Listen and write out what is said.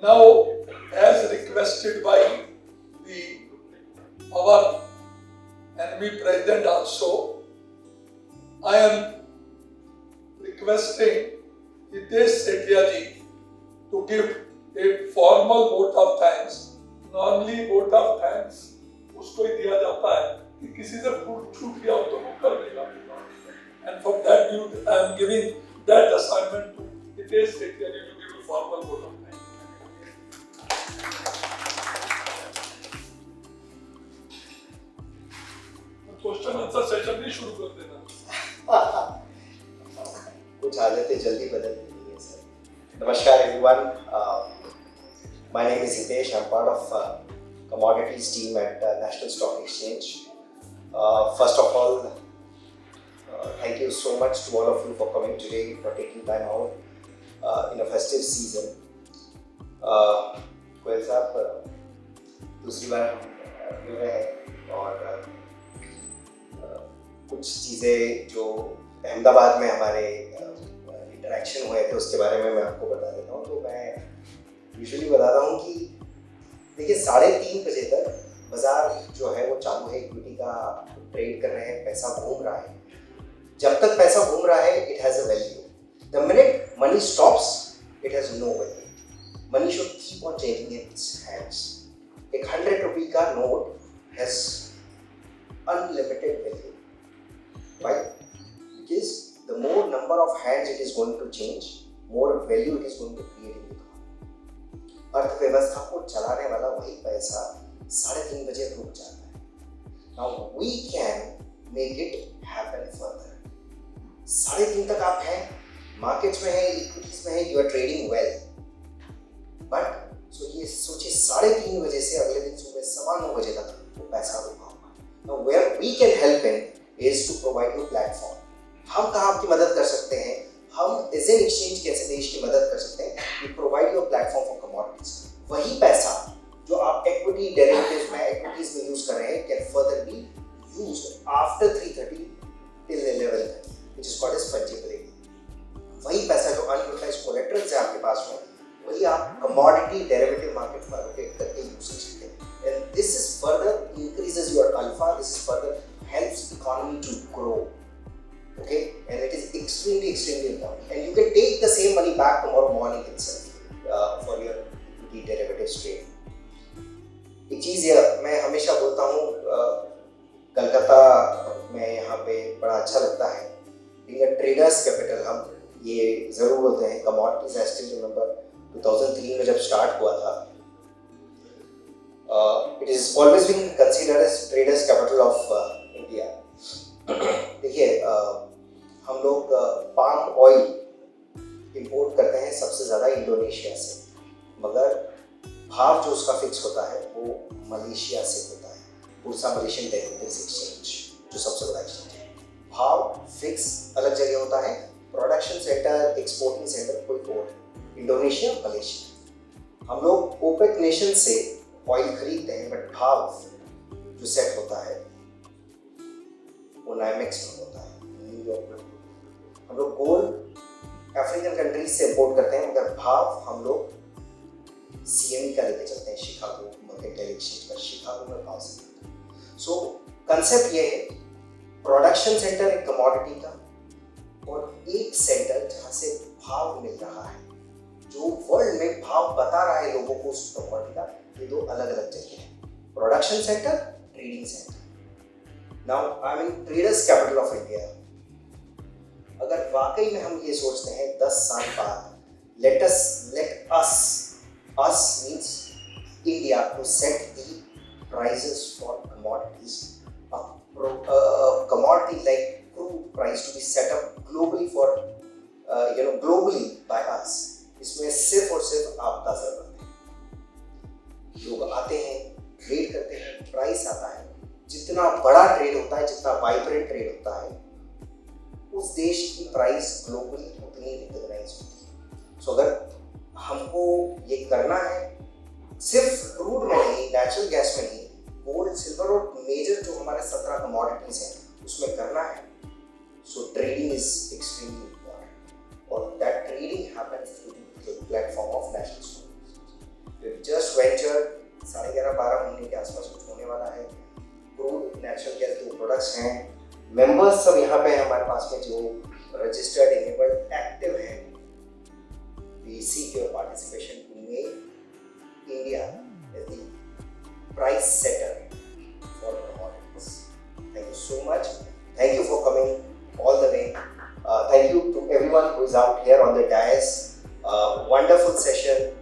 Now, as requested by our enemy president also, I am requesting Hitesh Sethia ji to give a formal vote of thanks. Normally vote of thanks उसको ही दिया जाता है कि किसी से छूट गया हो तो वो कर देगा. And for that duty, I am giving that assignment to Hitesh Sethia ji to give a formal vote of thanks. Question answer session भी शुरू कर देना. कुछ आदतें जल्दी बदल देनी है सर. नमस्कार everyone. My name is Hitesh. I'm part of commodities team at National Stock Exchange. First of all, thank you so much to all of you for coming today, for taking time out in a festive season. कोयल साहब दूसरी बार मिल रहे हैं और कुछ चीज़ें जो अहमदाबाद में हमारे इंटरेक्शन हुए थे उसके बारे में मैं आपको बता देता हूँ. तो मैं यूजुअली बताता हूँ कि देखिए 3:30 बजे तक बाजार जो है वो चालू है, इक्विटी का ट्रेड कर रहे हैं, पैसा घूम रहा है. जब तक पैसा घूम रहा है it has a value. The minute money stops it has no value. Money should keep on changing its hands. एक 100 रुपये का note has unlimited value. Why? Because the more number of hands it is going to change, more value it is going to create in the economy. अर्थव्यवस्था को चलाने वाला वही पैसा 3:30 बजे रुक जाता है. Now we can make it happen further. 3:30 तक आप हैं, मार्केट्स में हैं, इक्विटीज में हैं, you are trading well. But so ये सोचिए 3:30 बजे से अगले दिन सुबह 9:15 बजे तक वो पैसा रुका होगा. Now where we can help in is to provide you platform. हम कहाँ आपकी मदद कर सकते हैं? हम एज एन एक्सचेंज कैसे देश की मदद कर सकते हैं? We provide you a platform for commodities. वही पैसा जो आप equity derivatives में equities में use कर रहे हैं can further be used after 3:30 till 11:30, which is called as fungibility. वही पैसा जो unutilized collaterals है आपके पास में, वही आप commodity derivative market में allocate करके use कर सकते हैं. And this is further increases your alpha. This is further helps economy to grow. Okay, and it is extremely important. And you can take the same money back tomorrow morning itself for your equity derivatives trade. एक चीज़ मैं हमेशा बोलता हूँ, कलकत्ता में यहाँ पे बड़ा अच्छा लगता है. Being a traders capital, हम ये ज़रूर बोलते हैं. Commodities, I still remember 2003 में जब स्टार्ट हुआ था, it is always been considered as traders capital of India. देखिए हम लोग पाम ऑयल इंपोर्ट करते हैं सबसे ज़्यादा इंडोनेशिया से, मगर भाव जो उसका फिक्स होता है वो मलेशिया से होता है. बुर्सा मलेशियन डेरिवेटिव्स एक्सचेंज जो सबसे बड़ा एक्सचेंज है. भाव फिक्स अलग जगह होता है, प्रोडक्शन सेंटर, एक्सपोर्टिंग सेंटर कोई और, इंडोनेशिया, मलेशिया. हम लोग ओपेक नेशन से ऑयल खरीदते हैं, बट भाव जो सेट होता है वो नाइमेक्स में होता है, न्यूयॉर्क में. हम लोग गोल्ड अफ्रीकन कंट्रीज से इंपोर्ट करते हैं, मगर भाव हम लोग CME का लेके चलते हैं, शिकागो मर्केंटाइल एक्सचेंज का, शिकागो में भाव से. सो कंसेप्ट ये है, प्रोडक्शन सेंटर एक कमोडिटी का और एक सेंटर जहाँ से भाव मिल रहा है, जो वर्ल्ड में भाव बता रहा है लोगों को उस कमोडिटी का. ये दो अलग अलग जगह हैं, production centre, trading centre. Now I'm in traders capital of India. अगर वाकई में हम ये सोचते हैं 10 साल बाद, let us means India to set the prices for commodities. A commodity like crude price to be set up globally for globally by us. इसमें सिर्फ और सिर्फ आपका जरूरत है. लोग आते हैं, ट्रेड करते हैं, प्राइस आता है. जितना बड़ा ट्रेड होता है, जितना वाइब्रेंट ट्रेड होता है, उस देश की प्राइस ग्लोबली उतनी रिकॉग्नाइज होती है. सो अगर हमको ये करना है, सिर्फ क्रूड में नहीं, नेचुरल गैस में नहीं, गोल्ड, सिल्वर और मेजर जो हमारे 17 कमोडिटीज हैं उसमें करना है. So trading is extremely important, और that trading happens through the platform of national stock. हैं, मेंबर्स सब यहाँ पे हमारे पास में जो रजिस्टर्ड इनेबल्ड एक्टिव हैं, we seek your participation to make India as the price setter for commodities. Thank you so much. Thank you for coming all the way. Thank you to everyone who is out here on the dais. Wonderful session.